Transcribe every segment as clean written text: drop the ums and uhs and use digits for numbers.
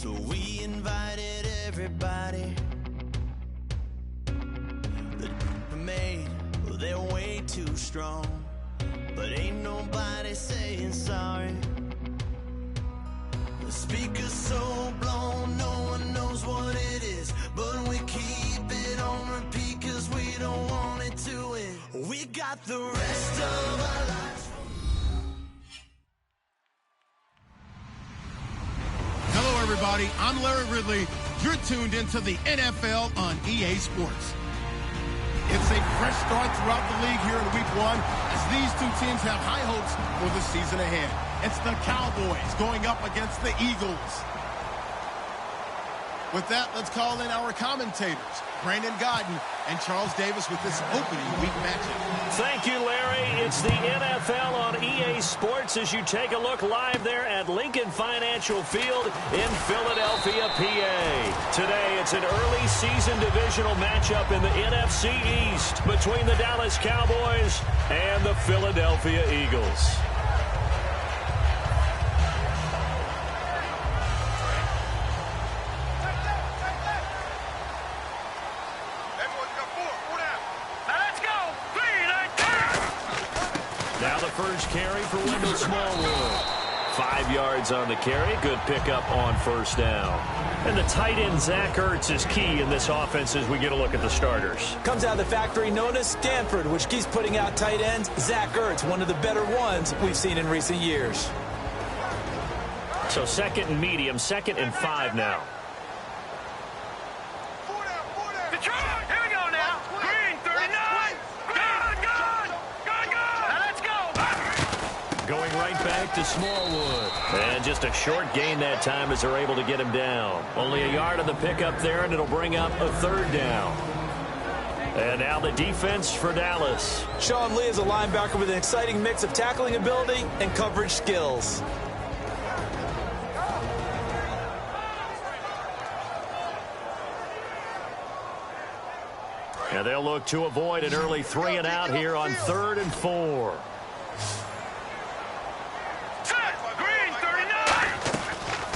So we invited everybody. The made, well, they're way too strong, but ain't nobody saying sorry. The speaker's so blown, no one knows what it is, but we keep it on repeat cause we don't want it to end. We got the rest of our lives. Hello everybody, I'm Larry Ridley. You're tuned into the NFL on EA Sports. It's a fresh start throughout the league here in week one as these two teams have high hopes for the season ahead. It's the Cowboys going up against the Eagles. With that, let's call in our commentators, Brandon Godden and Charles Davis, with this opening week matchup. Thank you, Larry. It's the NFL on EA Sports as you take a look live there at Lincoln Financial Field in Philadelphia, PA. Today, it's an early season divisional matchup in the NFC East between the Dallas Cowboys and the Philadelphia Eagles. First carry for Wendell Smallwood. 5 yards on the carry. Good pickup on first down. And the tight end, Zach Ertz, is key in this offense as we get a look at the starters. Comes out of the factory known as Stanford, which keeps putting out tight ends. Zach Ertz, one of the better ones we've seen in recent years. So second and medium, 2nd and 5 now. Going right back to Smallwood. And just a short gain that time as they're able to get him down. Only a yard on the pickup there, and it'll bring up a 3rd down. And now the defense for Dallas. Sean Lee is a linebacker with an exciting mix of tackling ability and coverage skills. And they'll look to avoid an early 3 and out here on 3rd and 4.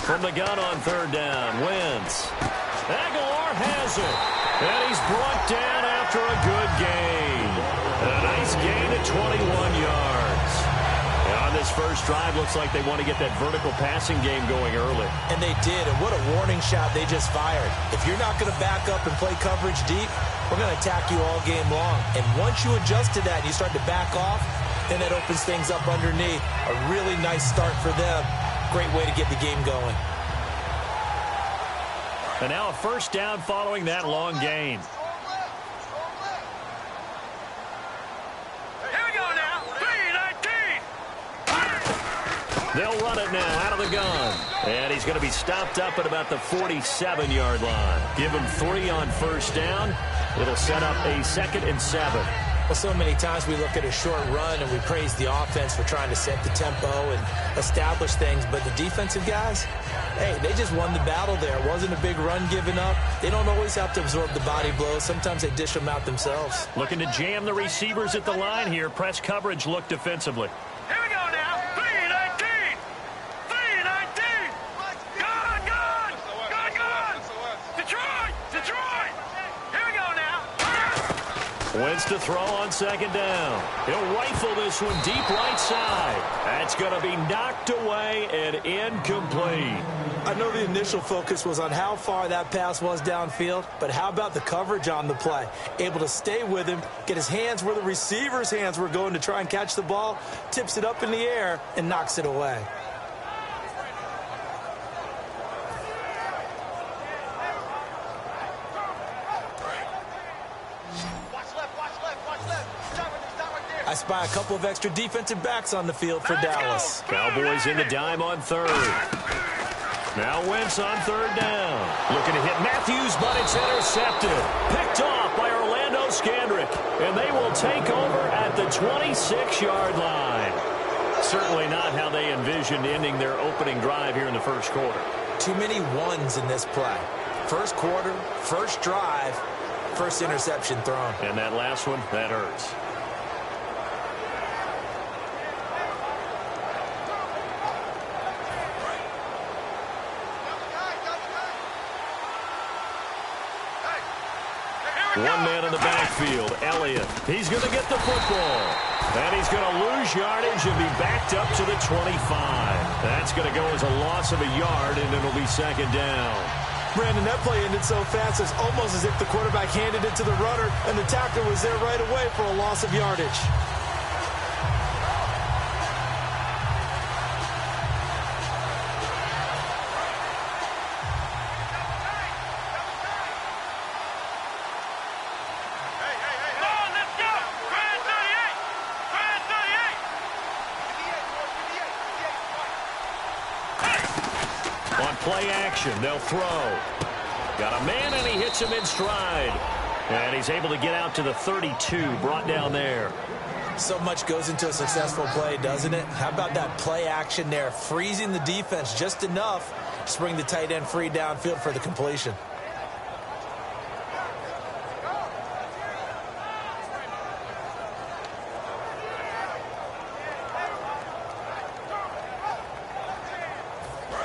From the gun on 3rd down, Wentz. Aguilar has it. And he's brought down after a good gain. A nice gain at 21 yards. And on this first drive, looks like they want to get that vertical passing game going early. And they did, and what a warning shot they just fired. If you're not going to back up and play coverage deep, we're going to attack you all game long. And once you adjust to that and you start to back off, then that opens things up underneath. A really nice start for them. Great way to get the game going. And now a first down following that long gain. Here we go now. 3-19. They'll run it now out of the gun. And he's going to be stopped up at about the 47-yard line. Give him 3 on first down. It'll set up a 2nd and 7. Well, so many times we look at a short run and we praise the offense for trying to set the tempo and establish things. But the defensive guys, hey, they just won the battle there. It wasn't a big run given up. They don't always have to absorb the body blows. Sometimes they dish them out themselves. Looking to jam the receivers at the line here. Press coverage look defensively. Here we go now. 3-19. 3-19. Good. Detroit. Here we go now. Wentz to throw on 2nd down. He'll rifle this one deep right side. That's going to be knocked away and incomplete. I know the initial focus was on how far that pass was downfield, but how about the coverage on the play? Able to stay with him, get his hands where the receiver's hands were going to try and catch the ball, tips it up in the air, and knocks it away. I spy a couple of extra defensive backs on the field for Dallas. Cowboys in the dime on 3rd. Now Wentz on 3rd down. Looking to hit Matthews, but it's intercepted. Picked off by Orlando Scandrick. And they will take over at the 26-yard line. Certainly not how they envisioned ending their opening drive here in the first quarter. Too many ones in this play. First quarter, first drive, first interception thrown. And that last one, that hurts. One man in the backfield, Elliott. He's going to get the football. And he's going to lose yardage and be backed up to the 25. That's going to go as a loss of a yard, and it'll be second down. Brandon, that play ended so fast, it's almost as if the quarterback handed it to the runner, and the tackler was there right away for a loss of yardage. Play action, they'll throw. Got a man, and he hits him in stride. And he's able to get out to the 32, brought down there. So much goes into a successful play, doesn't it? How about that play action there, freezing the defense just enough to bring the tight end free downfield for the completion.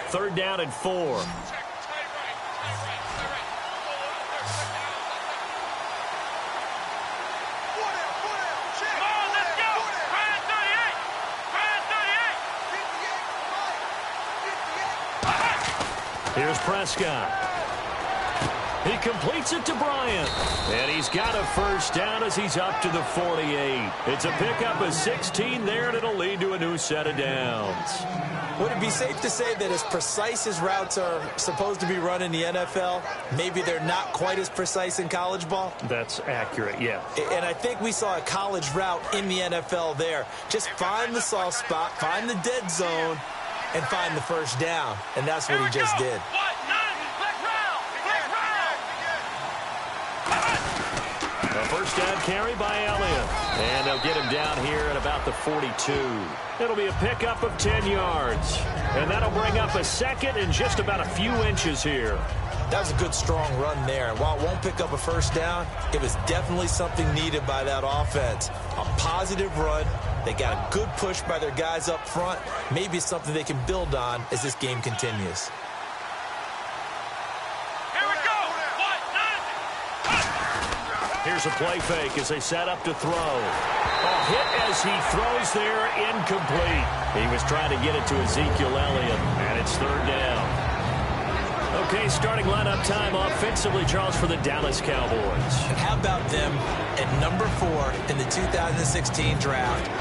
Third down and 4. Come on, let's go! Ryan 38! Ryan 38! Here's Prescott. He completes it to Bryant. And he's got a first down as he's up to the 48. It's a pickup of 16 there, and it'll lead to a new set of downs. Would it be safe to say that as precise as routes are supposed to be run in the NFL, maybe they're not quite as precise in college ball? That's accurate, yeah. And I think we saw a college route in the NFL there. Just find the soft spot, find the dead zone, and find the first down. And that's what he just did. A first down carry by Elliott. And they'll get him down here at about the 42. It'll be a pickup of 10 yards. And that'll bring up a second and just about a few inches here. That was a good, strong run there. And while it won't pick up a first down, it was definitely something needed by that offense. A positive run. They got a good push by their guys up front. Maybe something they can build on as this game continues. Here's a play fake as they set up to throw. A hit as he throws there, incomplete. He was trying to get it to Ezekiel Elliott, and it's third down. Okay, starting lineup time offensively, Charles, for the Dallas Cowboys. How about them at number 4 in the 2016 draft?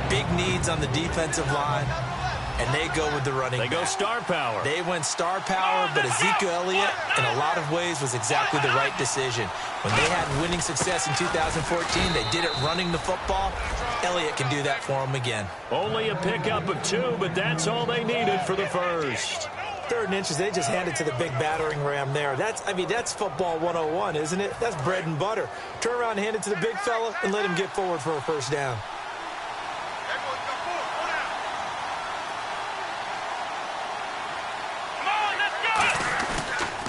Big needs on the defensive line. And they go with the running back. They go star power. They went star power, but Ezekiel Elliott, in a lot of ways, was exactly the right decision. When they had winning success in 2014, they did it running the football. Elliott can do that for them again. Only a pickup of 2, but that's all they needed for the first. 3rd and inches, they just handed to the big battering ram there. That's football 101, isn't it? That's bread and butter. Turn around and hand it to the big fella and let him get forward for a first down.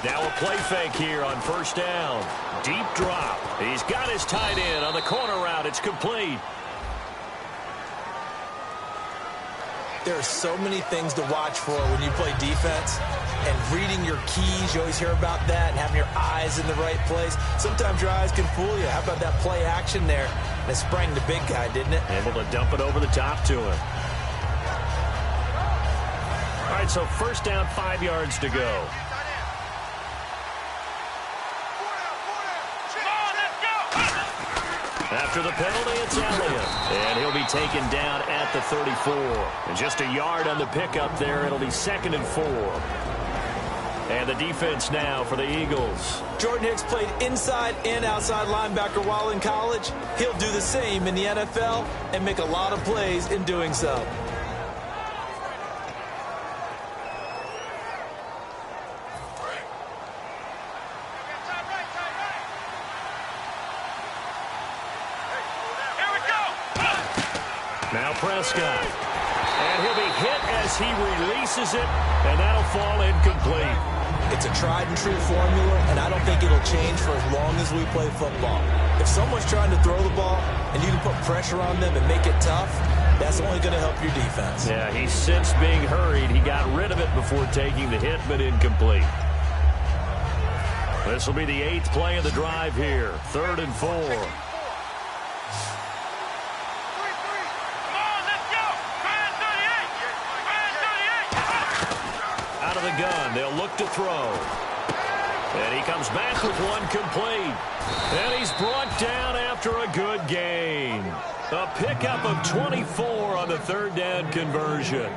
Now a play fake here on first down. Deep drop. He's got his tight end on the corner route. It's complete. There are so many things to watch for when you play defense. And reading your keys, you always hear about that, and having your eyes in the right place. Sometimes your eyes can fool you. How about that play action there? And it sprang the big guy, didn't it? Able to dump it over the top to him. All right, so first down, 5 yards to go. After the penalty, it's Elliott. And he'll be taken down at the 34. And just a yard on the pickup there. It'll be 2nd and 4. And the defense now for the Eagles. Jordan Hicks played inside and outside linebacker while in college. He'll do the same in the NFL and make a lot of plays in doing so. Now Prescott. And he'll be hit as he releases it, and that'll fall incomplete. It's a tried-and-true formula, and I don't think it'll change for as long as we play football. If someone's trying to throw the ball and you can put pressure on them and make it tough, that's only going to help your defense. Yeah, he's since being hurried. He got rid of it before taking the hit, but incomplete. This will be the 8th play of the drive here. 3rd and 4. Come on, let's go. Out of the gun, they'll look to throw. And he comes back with one complete. And he's brought down after a good gain. A pickup of 24 on the 3rd down conversion.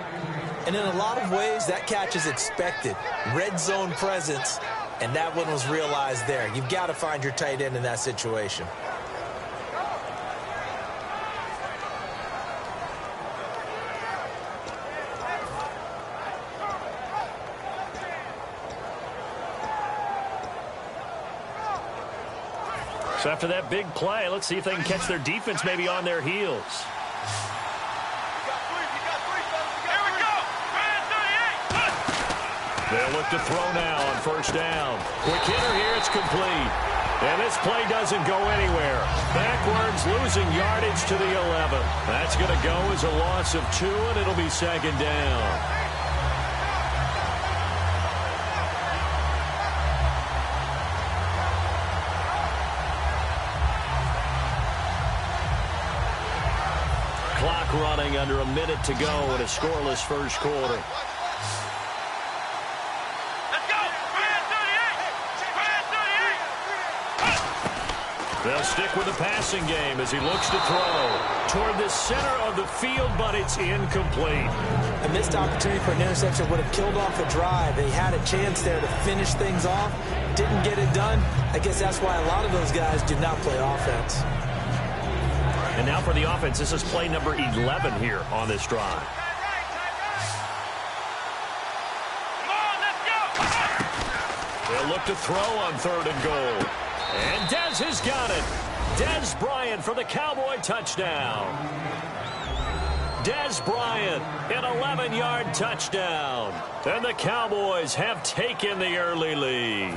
And in a lot of ways, that catch is expected. Red zone presence, and that one was realized there. You've got to find your tight end in that situation. So after that big play, let's see if they can catch their defense maybe on their heels. Here we go. They'll look to throw now on 1st down. Quick hitter here, it's complete. And this play doesn't go anywhere. Backwards, losing yardage to the 11. That's going to go as a loss of 2, and it'll be 2nd down. Clock running, under a minute to go in a scoreless first quarter. Let's go. They'll stick with the passing game as he looks to throw toward the center of the field, but it's incomplete. A missed opportunity for an interception would have killed off the drive. They had a chance there to finish things off. Didn't get it done. I guess that's why a lot of those guys do not play offense. And now for the offense, this is play number 11 here on this drive. Come on, let's go. They'll look to throw on 3rd and goal. And Dez has got it. Dez Bryant for the Cowboy touchdown. Dez Bryant, an 11-yard touchdown. And the Cowboys have taken the early lead.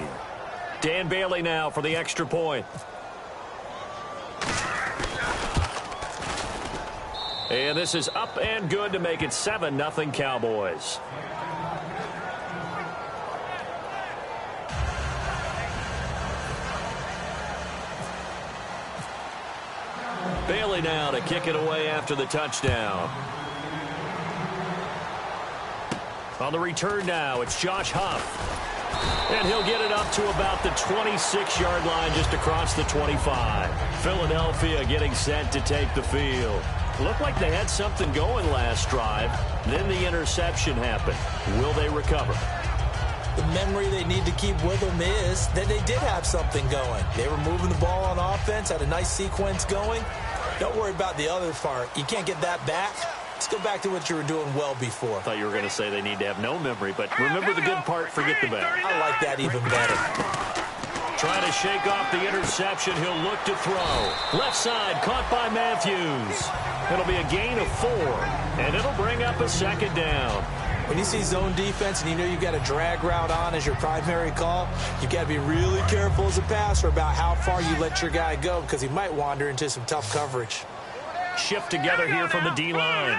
Dan Bailey now for the extra point. And this is up and good to make it 7-0 Cowboys. Bailey now to kick it away after the touchdown. On the return now, it's Josh Huff. And he'll get it up to about the 26-yard line just across the 25. Philadelphia getting set to take the field. Looked like they had something going last drive. Then the interception happened. Will they recover? The memory they need to keep with them is that they did have something going. They were moving the ball on offense, had a nice sequence going. Don't worry about the other part. You can't get that back. Let's go back to what you were doing well before. I thought you were going to say they need to have no memory, but remember the good part, forget the bad. I like that even better. Trying to shake off the interception. He'll look to throw. Left side, caught by Matthews. It'll be a gain of 4, and it'll bring up a 2nd down. When you see zone defense and you know you've got a drag route on as your primary call, you've got to be really careful as a passer about how far you let your guy go because he might wander into some tough coverage. Shift together here from the D-line.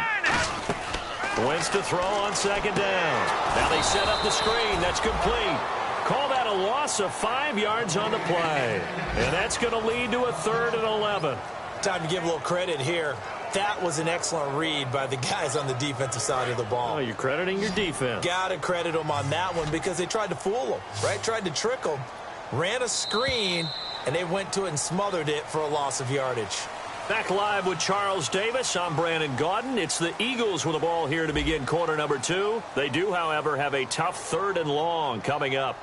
Wentz to throw on 2nd down. Now they set up the screen. That's complete. Call that a loss of 5 yards on the play. And that's going to lead to a 3rd and 11. Time to give a little credit here. That was an excellent read by the guys on the defensive side of the ball. Oh, you're crediting your defense. Got to credit them on that one because they tried to fool them, right? Tried to trick them. Ran a screen, and they went to it and smothered it for a loss of yardage. Back live with Charles Davis. I'm Brandon Gaudin. It's the Eagles with the ball here to begin quarter number 2. They do, however, have a tough 3rd and long coming up.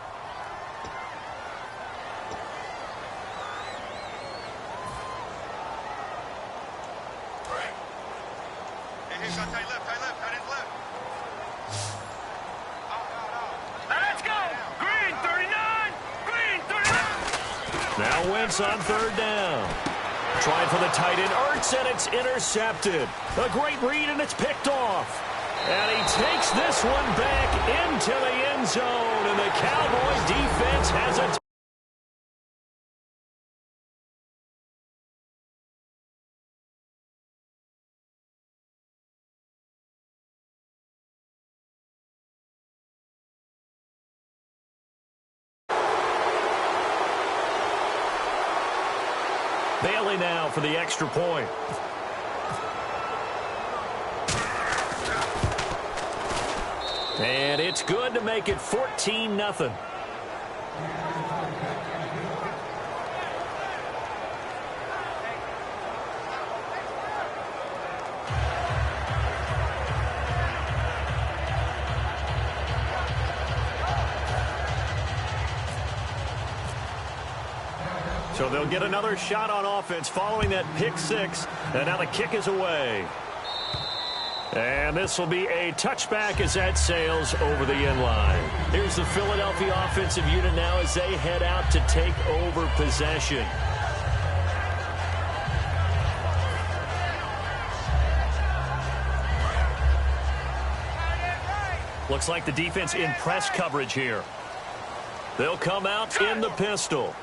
Let's go. Green 39. Green 39. Now Wentz on 3rd down. Trying for the tight end, Ertz, and it's intercepted. A great read, and it's picked off. And he takes this one back into the end zone, and the Cowboys defense has a Bailey now for the extra point. And it's good to make it 14-0. So they'll get another shot on offense following that pick six. And now the kick is away. And this will be a touchback as that sails over the end line. Here's the Philadelphia offensive unit now as they head out to take over possession. Looks like the defense in press coverage here. They'll come out in the pistol.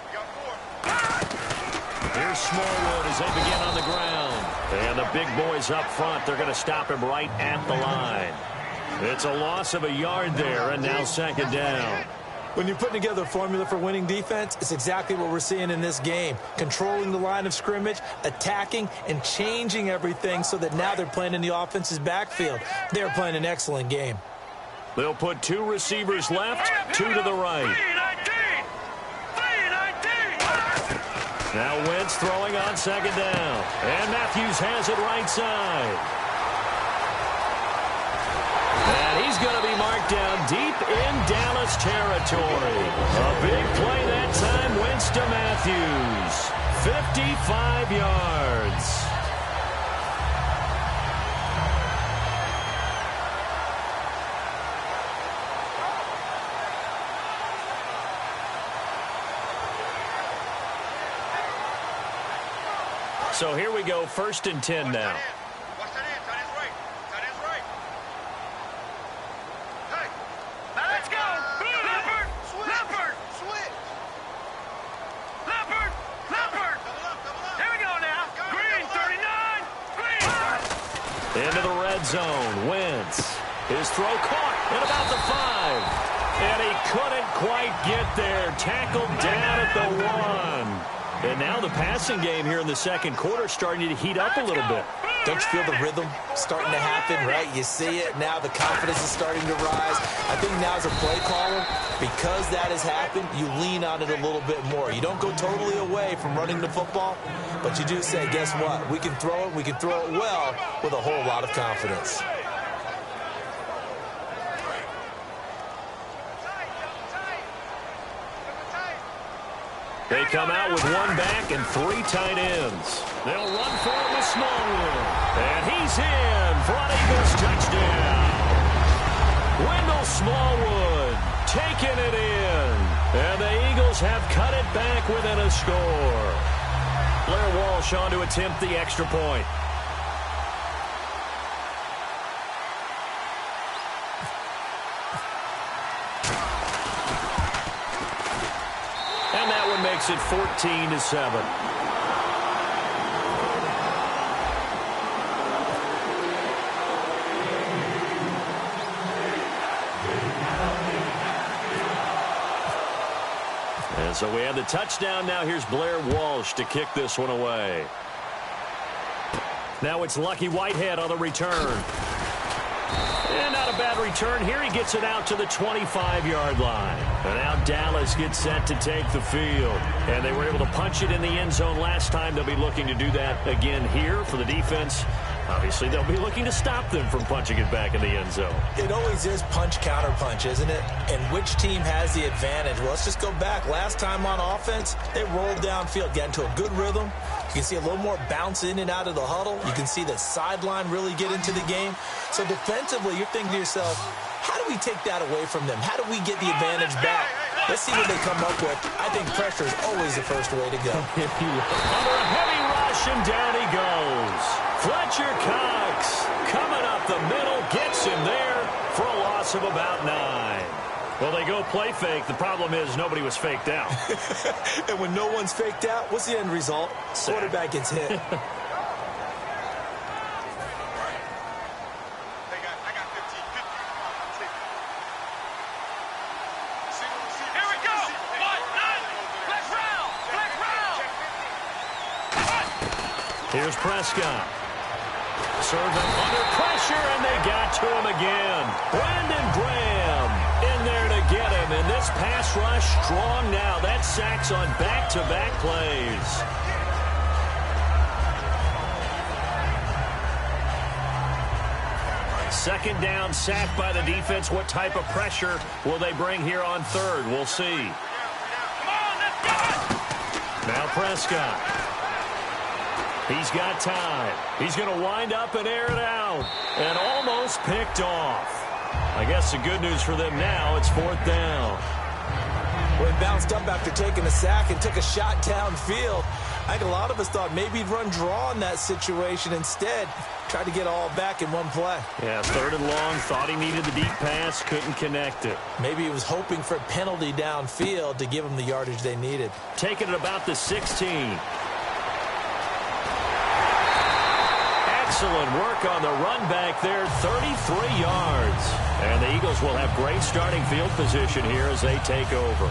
Here's Smallwood as they begin on the ground. And the big boys up front, they're going to stop him right at the line. It's a loss of a yard there, and now second down. When you're putting together a formula for winning defense, it's exactly what we're seeing in this game. Controlling the line of scrimmage, attacking, and changing everything so that now they're playing in the offense's backfield. They're playing an excellent game. They'll put two receivers left, two to the right. Now Wentz throwing on second down. And Matthews has it right side. And he's going to be marked down deep in Dallas territory. A big play that time, Wentz to Matthews. 55 yards. So here we go, 1st and 10 now. Watch that end, tight end's right. Tight end's right. Hey, let's go. Leopard, Leopard, switch. Leopard, Leopard. Here we go now. Green, 39. Green. Into the red zone, Wentz. His throw caught at about the 5. And he couldn't quite get there. Tackled down at the 1. And now the passing game here in the second quarter starting to heat up a little bit. Don't you feel the rhythm starting to happen, right? You see it. Now the confidence is starting to rise. I think now as a play caller, because that has happened, you lean on it a little bit more. You don't go totally away from running the football, but you do say, guess what? We can throw it. We can throw it well with a whole lot of confidence. They come out with one back and 3 tight ends. They'll run for it with Smallwood. And he's in for an Eagles touchdown. Wendell Smallwood taking it in. And the Eagles have cut it back within a score. Blair Walsh on to attempt the extra point. And that one makes it 14-7. And so we have the touchdown. Now here's Blair Walsh to kick this one away. Now it's Lucky Whitehead on the return. And not a bad return here. He gets it out to the 25-yard line. And now Dallas gets set to take the field. And they were able to punch it in the end zone last time. They'll be looking to do that again here for the defense. Obviously, they'll be looking to stop them from punching it back in the end zone. It always is punch-counter-punch, isn't it? And which team has the advantage? Well, let's just go back. Last time on offense, they rolled downfield, got into a good rhythm. You can see a little more bounce in and out of the huddle. You can see the sideline really get into the game. So defensively, you're thinking to yourself, how do we take that away from them? How do we get the advantage back? Let's see what they come up with. I think pressure is always the first way to go. Under a heavy rush, and down he goes. Fletcher Cox coming up the middle, gets him there for a loss of about 9. Well, they go play fake. The problem is nobody was faked out. And when no one's faked out, what's the end result? Quarterback gets hit. Here's Prescott. Serving under pressure, and they got to him again. Brandon Graham in there to get him. And this pass rush strong now. That's sacks on back-to-back plays. Second down, sack by the defense. What type of pressure will they bring here on third? We'll see. Now Prescott. He's got time. He's going to wind up and air it out. And almost picked off. I guess the good news for them now, it's fourth down. Well, he bounced up after taking a sack and took a shot downfield. I think a lot of us thought maybe he'd run draw in that situation. Instead, tried to get all back in one play. Yeah, third and long. Thought he needed the deep pass. Couldn't connect it. Maybe he was hoping for a penalty downfield to give him the yardage they needed. Taking it about the 16. Excellent work on the run back there, 33 yards. And the Eagles will have great starting field position here as they take over.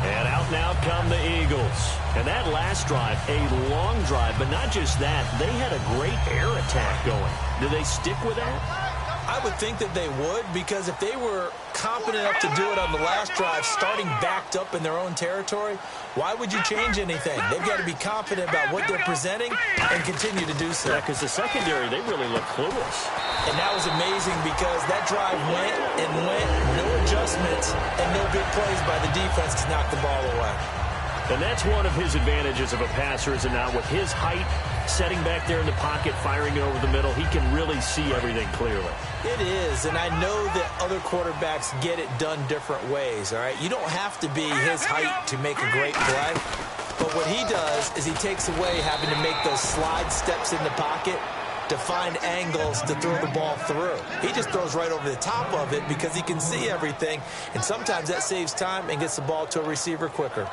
And out now come the Eagles. And that last drive, a long drive, but not just that. They had a great air attack going. Do they stick with that? I would think that they would, because if they were competent enough to do it on the last drive, starting backed up in their own territory, why would you change anything? They've got to be confident about what they're presenting and continue to do so. Yeah, because the secondary, they really look clueless. And that was amazing because that drive went and went, no adjustments, and no big plays by the defense to knock the ball away. And that's one of his advantages of a passer, is that now with his height, setting back there in the pocket, firing it over the middle, he can really see everything clearly. It is, and I know that other quarterbacks get it done different ways, all right? You don't have to be his height to make a great play, but what he does is he takes away having to make those slide steps in the pocket to find angles to throw the ball through. He just throws right over the top of it because he can see everything, and sometimes that saves time and gets the ball to a receiver quicker.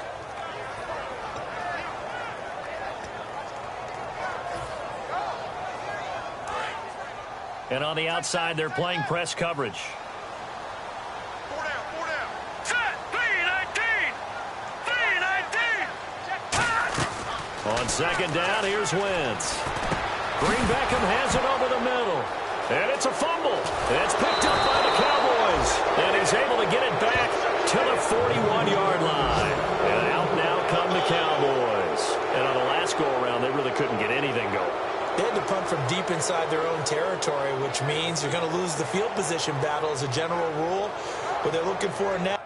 And on the outside, they're playing press coverage. Four down. Set. 3-19. 3-19. On second down, here's Wentz. Green Beckham has it over the middle. And it's a fumble. It's picked up by the Cowboys. And he's able to get it back to the 41-yard line. And out now come the Cowboys. And on the last go-around, they really couldn't get anything going. They had to punt from deep inside their own territory, which means you're going to lose the field position battle as a general rule. What they're looking for now.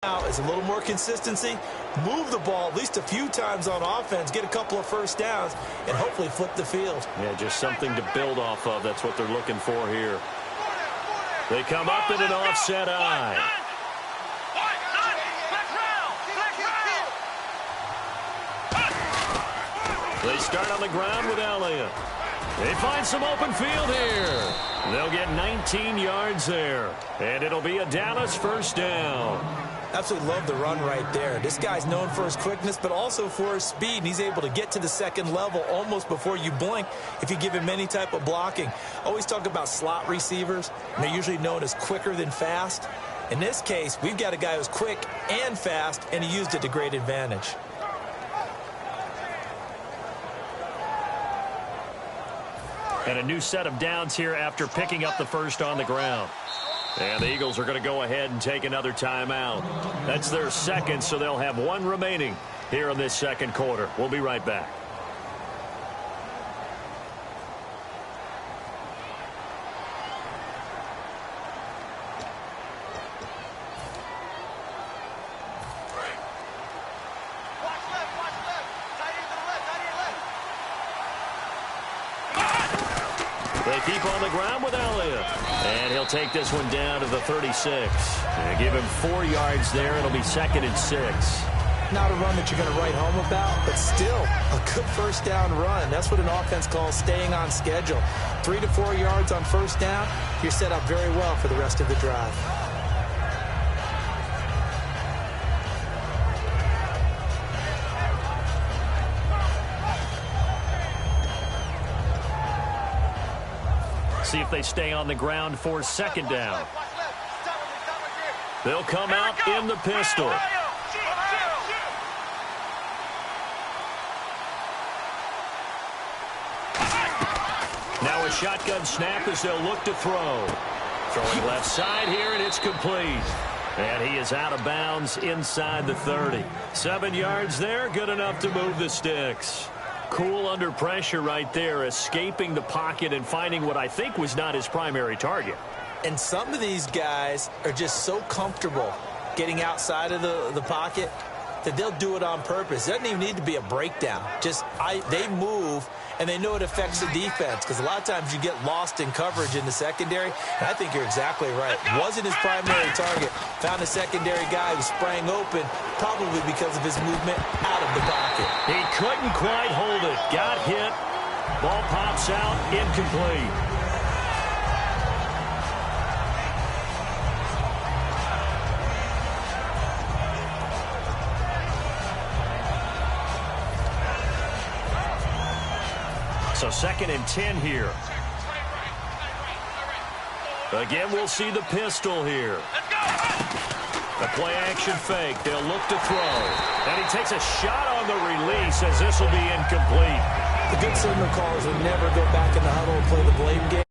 Now is a little more consistency, move the ball at least a few times on offense, get a couple of first downs, and hopefully flip the field. Yeah, just something to build off of. That's what they're looking for here. They come up in an offset eye. They start on the ground with Elliott. They find some open field here. They'll get 19 yards there, and it'll be a Dallas first down. Absolutely love the run right there. This guy's known for his quickness, but also for his speed. And he's able to get to the second level almost before you blink if you give him any type of blocking. Always talk about slot receivers, and they're usually known as quicker than fast. In this case, we've got a guy who's quick and fast, and he used it to great advantage. And a new set of downs here after picking up the first on the ground. And the Eagles are going to go ahead and take another timeout. That's their second, so they'll have one remaining here in this second quarter. We'll be right back. They keep on the ground with Elliott. And he'll take this one down to the 36. And give him 4 yards there. It'll be 2nd and 6. Not a run that you're going to write home about, but still a good first down run. That's what an offense calls staying on schedule. 3 to 4 yards on first down, you're set up very well for the rest of the drive. See if they stay on the ground for 2nd down. They'll come out in the pistol. Now a shotgun snap as they'll look to throw. Throwing left side here, and it's complete. And he is out of bounds inside the 30. 7 yards there, good enough to move the sticks. Cool under pressure right there, escaping the pocket and finding what I think was not his primary target. And some of these guys are just so comfortable getting outside of the pocket that they'll do it on purpose. It doesn't even need to be a breakdown. They move, and they know it affects the defense, because a lot of times you get lost in coverage in the secondary, and I think you're exactly right. Wasn't his primary target. Found a secondary guy who sprang open, probably because of his movement out of the pocket. He couldn't quite hold it. Got hit. Ball pops out, incomplete. So 2nd and 10 here. Again, we'll see the pistol here. The play action fake. They'll look to throw. And he takes a shot on the release as this will be incomplete. The good signal callers will never go back in the huddle and play the blame game.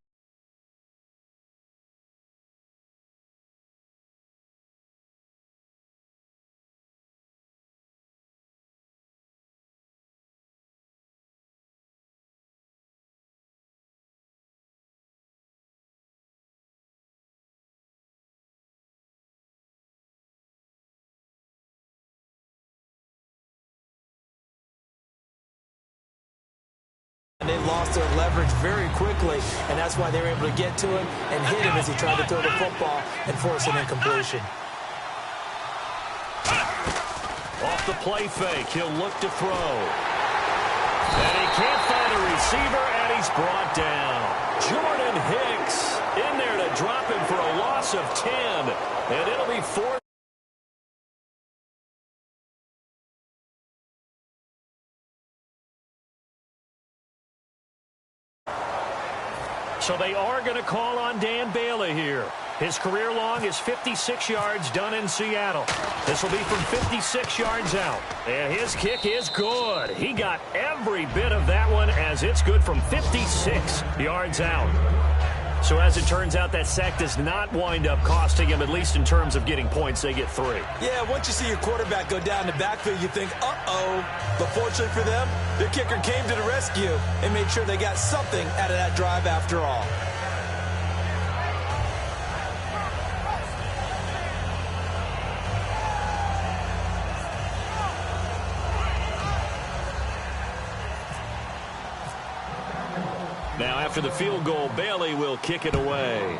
They lost their leverage very quickly, and that's why they were able to get to him and hit him as he tried to throw the football and force an incompletion. Off the play fake, he'll look to throw. And he can't find a receiver, and he's brought down. Jordan Hicks in there to drop him for a loss of 10, and it'll be 4th. So they are going to call on Dan Bailey here. His career long is 56 yards done in Seattle. This will be from 56 yards out. And his kick is good. He got every bit of that one as it's good from 56 yards out. So as it turns out, that sack does not wind up costing him, at least in terms of getting points. They get 3. Yeah, once you see your quarterback go down the backfield, you think, uh-oh. But fortunately for them, their kicker came to the rescue and made sure they got something out of that drive after all. Now, after the field goal, Bailey will kick it away.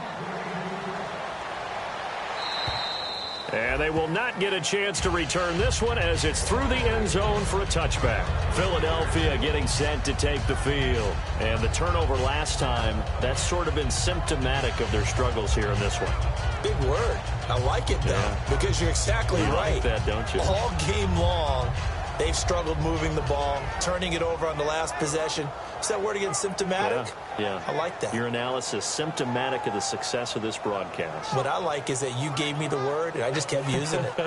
And they will not get a chance to return this one as it's through the end zone for a touchback. Philadelphia getting set to take the field. And the turnover last time, that's sort of been symptomatic of their struggles here in this one. Big word. I like it, though, because you're exactly right. You like that, don't you? All game long, they've struggled moving the ball, turning it over on the last possession. Is that word again, symptomatic? Yeah. I like that. Your analysis, symptomatic of the success of this broadcast. What I like is that you gave me the word, and I just kept using it.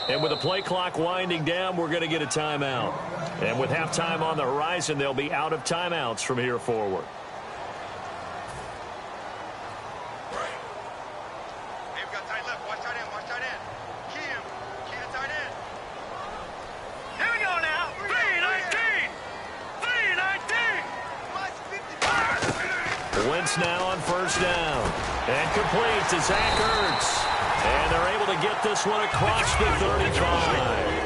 And with the play clock winding down, we're going to get a timeout. And with halftime on the horizon, they'll be out of timeouts from here forward. Wentz now on first down. And complete to Zach Ertz. And they're able to get this one across the 35.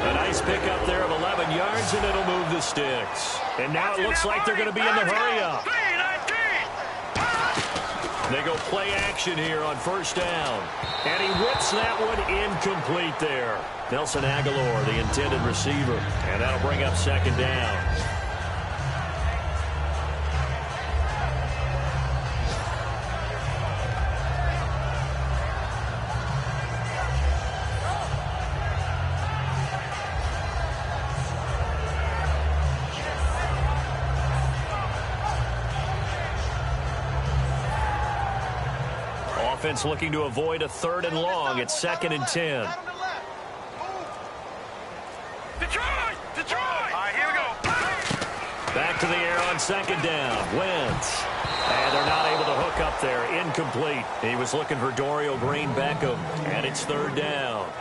A nice pickup there of 11 yards, and it'll move the sticks. And now it looks like they're going to be in the hurry-up. They go play action here on first down. And he whips that one incomplete there. Nelson Aguilar, the intended receiver. And that'll bring up second down. Offense looking to avoid a 3rd and long. It's 2nd and 10. Detroit! Detroit! All right, here we go. Back to the air on 2nd down. Wentz. And they're not able to hook up there. Incomplete. He was looking for Dorial Green-Beckham. And it's 3rd down.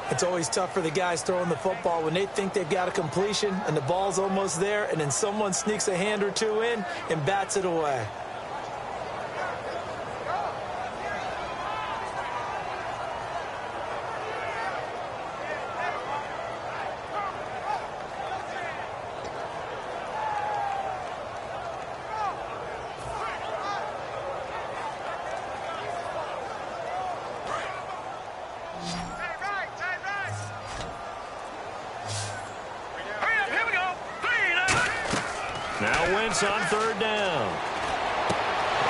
It's always tough for the guys throwing the football when they think they've got a completion and the ball's almost there, and then someone sneaks a hand or two in and bats it away. Now Wentz on 3rd down.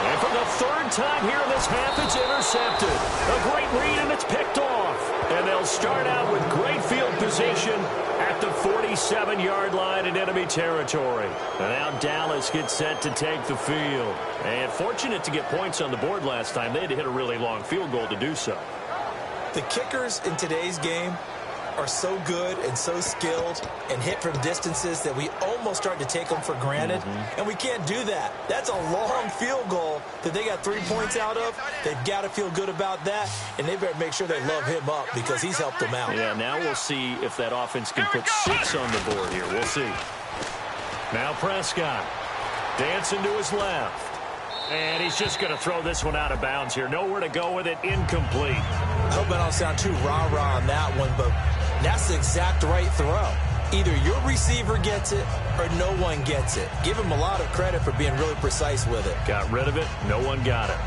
And for the 3rd time here in this half, it's intercepted. A great read, and it's picked off. And they'll start out with great field position at the 47-yard line in enemy territory. And now Dallas gets set to take the field. And fortunate to get points on the board last time. They had to hit a really long field goal to do so. The kickers in today's game are so good and so skilled and hit from distances that we almost start to take them for granted. And we can't do that. That's a long field goal that they got 3 points out of. They've got to feel good about that, and they better make sure they love him up because he's helped them out. Yeah, now we'll see if that offense can put 6 on the board here. We'll see. Now Prescott dancing to his left. And he's just going to throw this one out of bounds here. Nowhere to go with it. Incomplete. I hope I don't sound too rah-rah on that one, but that's the exact right throw. Either your receiver gets it or no one gets it. Give him a lot of credit for being really precise with it. Got rid of it. No one got it.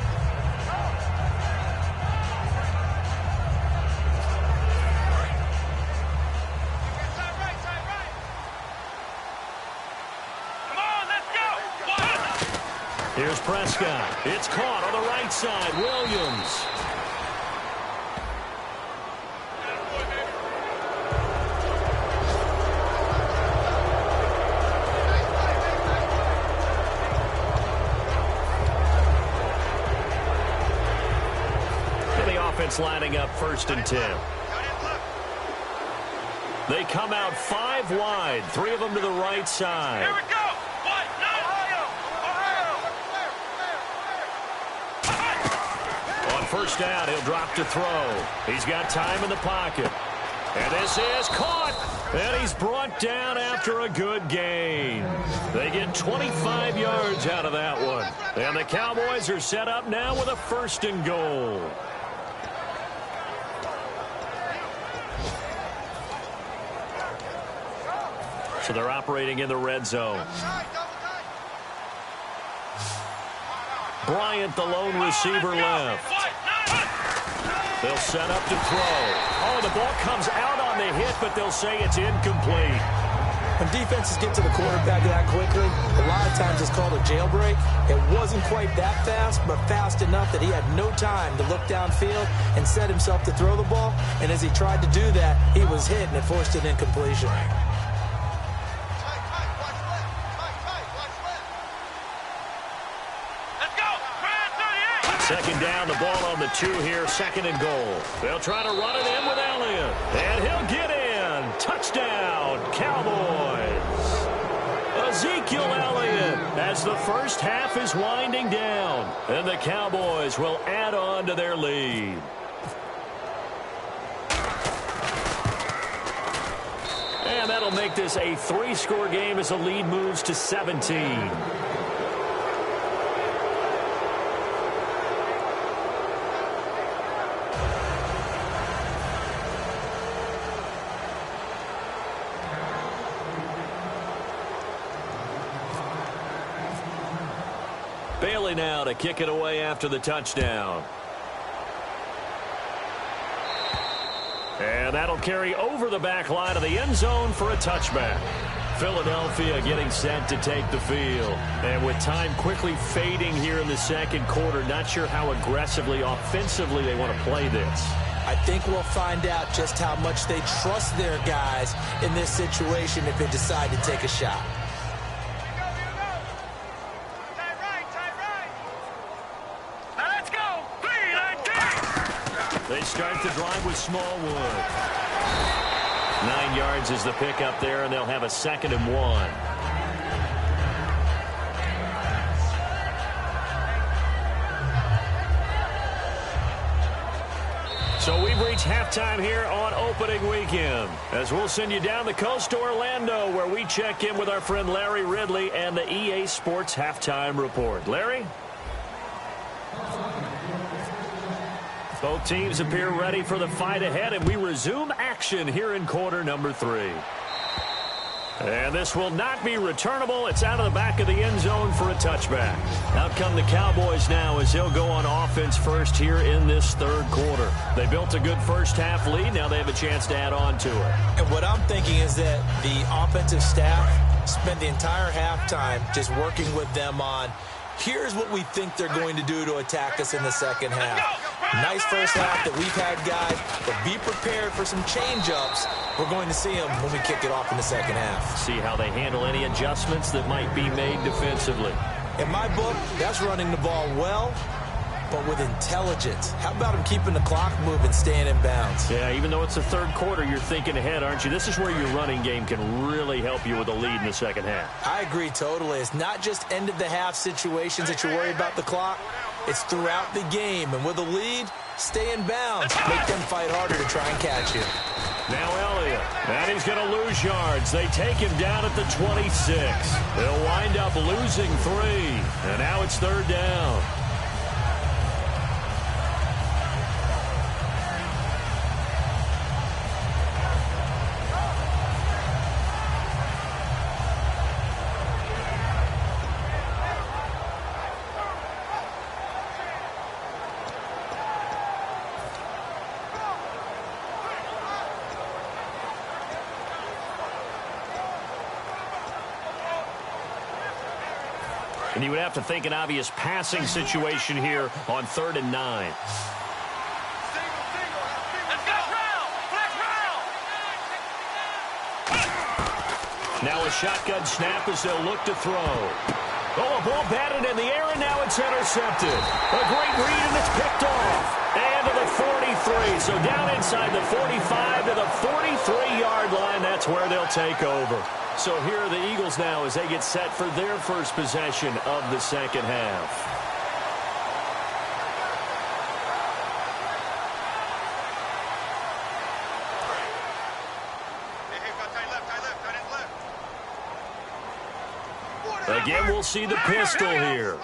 Here's Prescott. It's caught on the right side. Williams. And the offense lining up 1st and 10. They come out 5 wide. 3 of them to the right side. Here we go. First down, he'll drop to throw. He's got time in the pocket. And this is caught. And he's brought down after a good gain. They get 25 yards out of that one. And the Cowboys are set up now with a 1st and goal. So they're operating in the red zone. Bryant, the lone receiver, left. They'll set up to throw. Oh, the ball comes out on the hit, but they'll say it's incomplete. When defenses get to the quarterback that quickly, a lot of times it's called a jailbreak. It wasn't quite that fast, but fast enough that he had no time to look downfield and set himself to throw the ball. And as he tried to do that, he was hit, and it forced an incompletion. Second down, the ball on the 2 here, 2nd and goal. They'll try to run it in with Elliott. And he'll get in. Touchdown, Cowboys. Ezekiel Elliott as the first half is winding down. And the Cowboys will add on to their lead. And that'll make this a 3-score game as the lead moves to 17. Riley now to kick it away after the touchdown. And that'll carry over the back line of the end zone for a touchback. Philadelphia getting set to take the field. And with time quickly fading here in the second quarter, not sure how aggressively, offensively they want to play this. I think we'll find out just how much they trust their guys in this situation if they decide to take a shot. They start the drive with Smallwood. 9 yards is the pickup there, and they'll have a 2nd and 1. So we've reached halftime here on opening weekend, as we'll send you down the coast to Orlando, where we check in with our friend Larry Ridley and the EA Sports Halftime Report. Larry? Both teams appear ready for the fight ahead, and we resume action here in quarter number 3. And this will not be returnable. It's out of the back of the end zone for a touchback. Out come the Cowboys now as they'll go on offense first here in this third quarter. They built a good first-half lead. Now they have a chance to add on to it. And what I'm thinking is that the offensive staff spent the entire halftime just working with them on, here's what we think they're going to do to attack us in the second half. Nice first half that we've had, guys, but be prepared for some change-ups. We're going to see them when we kick it off in the second half. See how they handle any adjustments that might be made defensively. In my book, that's running the ball well, but with intelligence. How about them keeping the clock moving, staying in bounds? Yeah, even though it's the third quarter, you're thinking ahead, aren't you? This is where your running game can really help you with a lead in the second half. I agree totally. It's not just end-of-the-half situations that you worry about the clock. It's throughout the game. And with a lead, stay in bounds. Make them fight harder to try and catch you. Now Elliott. And he's going to lose yards. They take him down at the 26. They'll wind up losing 3. And now it's third down. And you would have to think an obvious passing situation here on 3rd and 9. Now a shotgun snap as they'll look to throw. Oh, a ball batted in the air, and now it's intercepted. A great read, and it's picked off. And to the 43. So down inside the 45 to the 43-yard line. That's where they'll take over. So here are the Eagles now as they get set for their first possession of the second half. Again, we'll see the pistol here.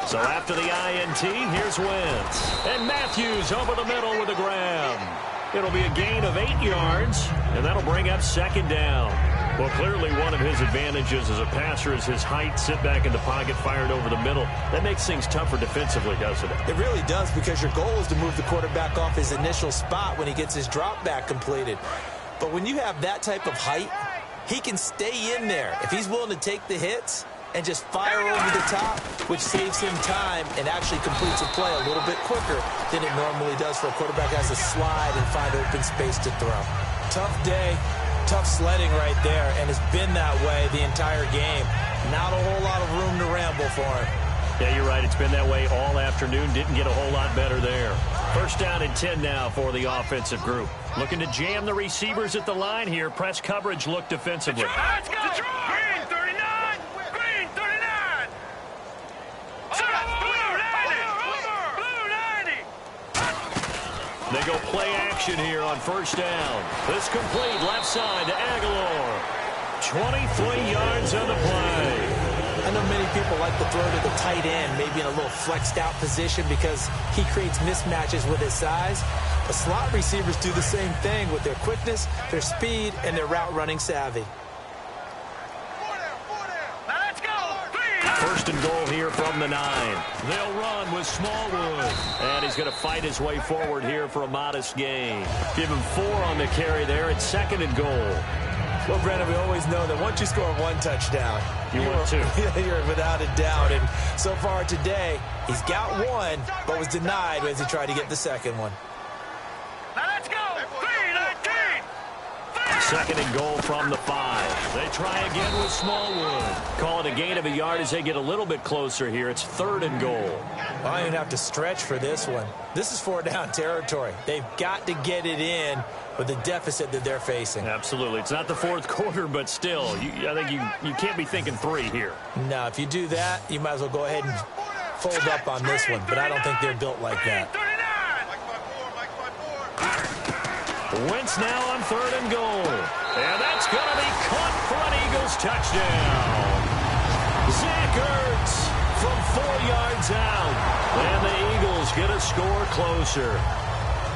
So after the INT, here's Wentz. And Matthews over the middle with a grab. It'll be a gain of 8 yards, and that'll bring up 2nd down. Well, clearly one of his advantages as a passer is his height, sit back in the pocket, fired over the middle. That makes things tougher defensively, doesn't it? It really does, because your goal is to move the quarterback off his initial spot when he gets his drop back completed. But when you have that type of height, he can stay in there. If he's willing to take the hits and just fire over the top, which saves him time and actually completes a play a little bit quicker than it normally does for a quarterback who has to slide and find open space to throw. Tough day, tough sledding right there, and it's been that way the entire game. Not a whole lot of room to ramble for him. Yeah, you're right. It's been that way all afternoon. Didn't get a whole lot better there. First down and 10 now for the offensive group. Looking to jam the receivers at the line here. Press coverage look defensively. Let's go! Green 39! Green 39! They go play action here on first down. This complete left side to Aguilar. 23 yards on the play. I know many people like to throw to the tight end, maybe in a little flexed out position because he creates mismatches with his size. But slot receivers do the same thing with their quickness, their speed, and their route running savvy. Let's go. First and goal here from the 9. They'll run with Smallwood. And he's going to fight his way forward here for a modest gain. Give him 4 on the carry there. It's second and goal. Well, Brandon, we always know that once you score 1 touchdown, want 2. You're without a doubt. And so far today, he's got 1, but was denied as he tried to get the second one. Now let's go. 3-19. Second and goal from the 5. They try again with Smallwood. Call it a gain of a yard as they get a little bit closer here. It's third and goal. Well, I don't even have to stretch for this one. This is 4-down territory. They've got to get it in with the deficit that they're facing. Absolutely. It's not the fourth quarter, but still, I think you can't be thinking 3 here. No, if you do that, you might as well go ahead and fold up on this one. But I don't think they're built like that. Wentz now on third and goal. And that's going to be caught for an Eagles touchdown. Zach Ertz from 4 yards out. And the Eagles get a score closer.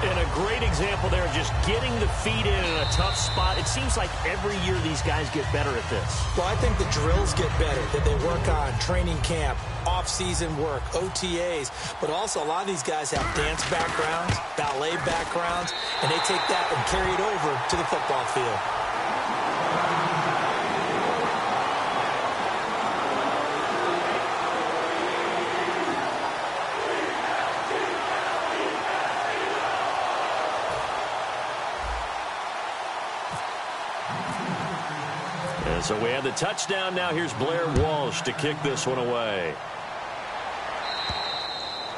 And a great example there of just getting the feet in a tough spot. It seems like every year these guys get better at this. Well, I think the drills get better, that they work on training camp, off-season work, OTAs. But also a lot of these guys have dance backgrounds, ballet backgrounds, and they take that and carry it over to the football field. So we have the touchdown. Now here's Blair Walsh to kick this one away.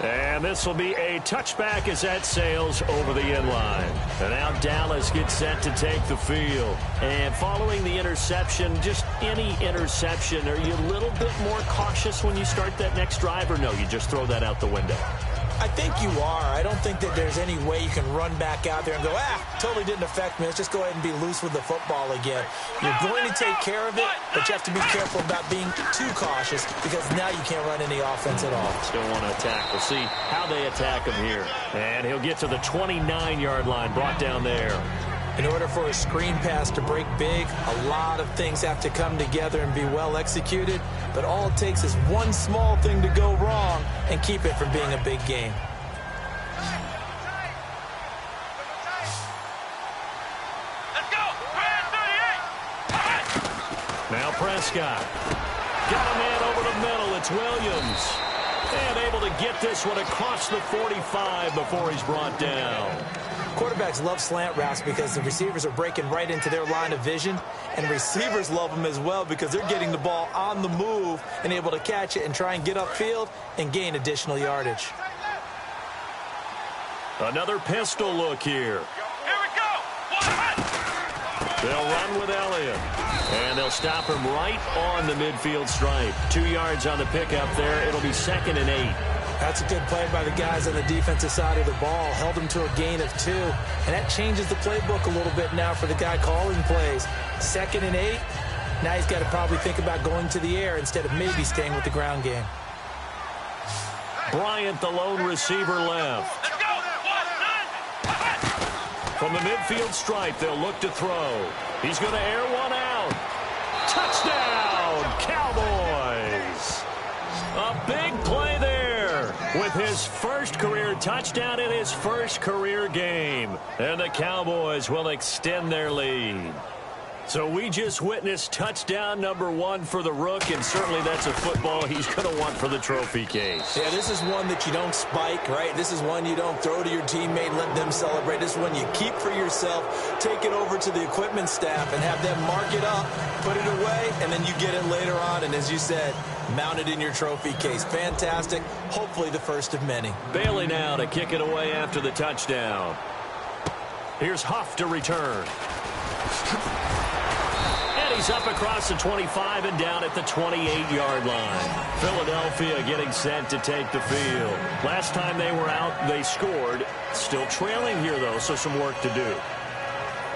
And this will be a touchback as that sails over the end line. And now Dallas gets set to take the field. And following the interception, just any interception, are you a little bit more cautious when you start that next drive, or no, you just throw that out the window? I think you are. I don't think that there's any way you can run back out there and go, totally didn't affect me. Let's just go ahead and be loose with the football again. You're going to take care of it, but you have to be careful about being too cautious because now you can't run any offense at all. Still want to attack. We'll see how they attack him here. And he'll get to the 29-yard line, brought down there. In order for a screen pass to break big, a lot of things have to come together and be well executed. But all it takes is one small thing to go wrong and keep it from being a big game. Let's go. 38. Now Prescott. Got a man over the middle. It's Williams. And able to get this one across the 45 before he's brought down. Quarterbacks love slant routes because the receivers are breaking right into their line of vision, and receivers love them as well because they're getting the ball on the move and able to catch it and try and get upfield and gain additional yardage. Another pistol look here. Here we go. They'll run with Elliott, and they'll stop him right on the midfield stripe. 2 yards on the pickup there. It'll be 2nd and 8. That's a good play by the guys on the defensive side of the ball. Held them to a gain of 2. And that changes the playbook a little bit now for the guy calling plays. 2nd and 8. Now he's got to probably think about going to the air instead of maybe staying with the ground game. Bryant, the lone receiver, left. Let's go. From the midfield stripe, they'll look to throw. He's going to air one out. Touchdown, Cowboys. A big play there with his first career touchdown in his first career game. And the Cowboys will extend their lead. So we just witnessed touchdown number 1 for the Rook, and certainly that's a football he's going to want for the trophy case. Yeah, this is one that you don't spike, right? This is one you don't throw to your teammate and let them celebrate. This is one you keep for yourself, take it over to the equipment staff and have them mark it up, put it away, and then you get it later on. And as you said, mount it in your trophy case. Fantastic. Hopefully the first of many. Bailey now to kick it away after the touchdown. Here's Huff to return. He's up across the 25 and down at the 28-yard line. Philadelphia getting set to take the field. Last time they were out, they scored. Still trailing here, though, so some work to do.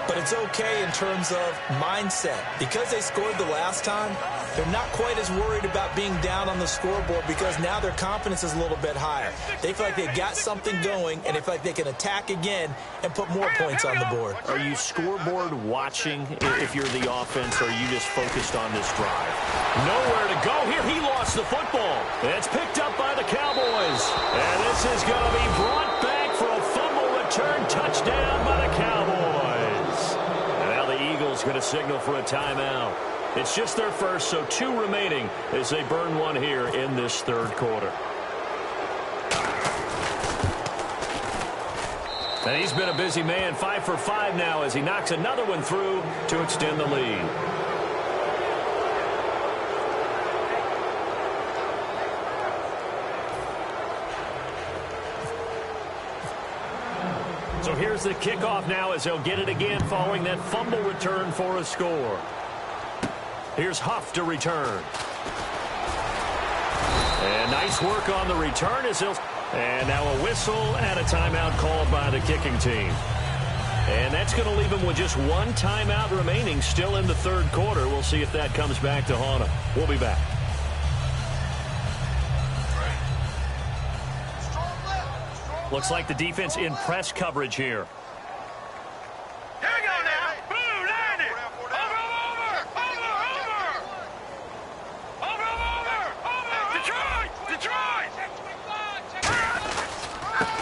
but it's okay in terms of mindset. Because they scored the last time, they're not quite as worried about being down on the scoreboard because now their confidence is a little bit higher. They feel like they've got something going, and they feel like they can attack again and put more points on the board. Are you scoreboard watching if you're the offense, or are you just focused on this drive? Nowhere to go here. He lost the football. It's picked up by the Cowboys. And this is going to be brought back for a fumble return touchdown by the Cowboys. And now the Eagles going to signal for a timeout. It's just their first, so 2 remaining as they burn one here in this third quarter. And he's been a busy man, 5 for 5 now as he knocks another one through to extend the lead. So here's the kickoff now as they'll get it again following that fumble return for a score. Here's Huff to return. And nice work on the return as he'll... And now a whistle and a timeout called by the kicking team. And that's going to leave him with just 1 timeout remaining still in the third quarter. We'll see if that comes back to haunt him. We'll be back. Looks like the defense in press coverage here. Here we go now. Blue, line it. Over. Detroit.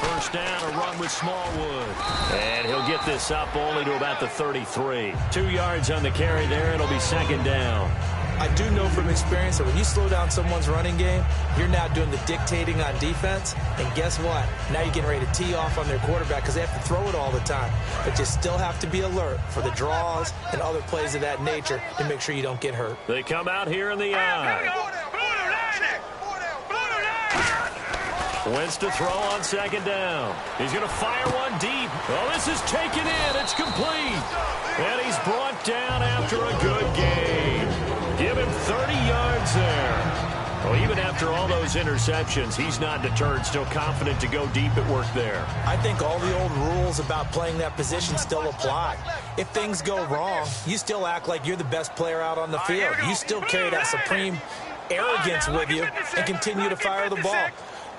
First down, a run with Smallwood. And he'll get this up only to about the 33. 2 yards on the carry there. It'll be second down. I do know from experience that when you slow down someone's running game, you're now doing the dictating on defense. And guess what? Now you're getting ready to tee off on their quarterback because they have to throw it all the time. But you still have to be alert for the draws and other plays of that nature to make sure you don't get hurt. They come out here in the eye. Wentz to throw on second down. He's going to fire one deep. Oh, this is taken in. It's complete. And he's brought down after a good game. Give him 30 yards there. Well, even after all those interceptions, he's not deterred, still confident to go deep at work there. I think all the old rules about playing that position still apply. If things go wrong, you still act like you're the best player out on the field. You still carry that supreme arrogance with you and continue to fire the ball.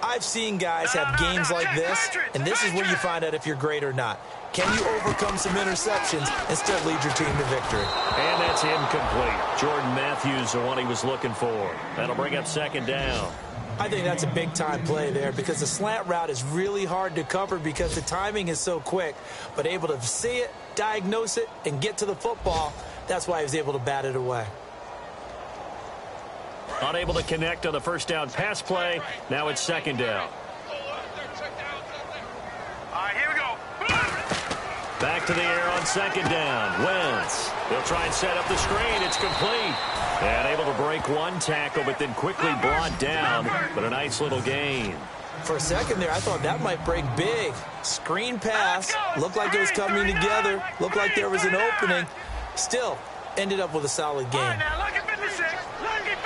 I've seen guys have games like this, and this is where you find out if you're great or not. Can you overcome some interceptions and still lead your team to victory? And that's incomplete. Jordan Matthews, the one he was looking for. That'll bring up second down. I think that's a big-time play there because the slant route is really hard to cover because the timing is so quick. But able to see it, diagnose it, and get to the football, that's why he was able to bat it away. Unable to connect on the first down pass play. Now it's second down. All right, here we go. Back to the air on second down. Wentz. He'll try and set up the screen. It's complete. And able to break one tackle, but then quickly brought down. But a nice little gain. For a second there, I thought that might break big. Screen pass. Looked like it was coming together. Looked like there was an opening. Still, ended up with a solid game.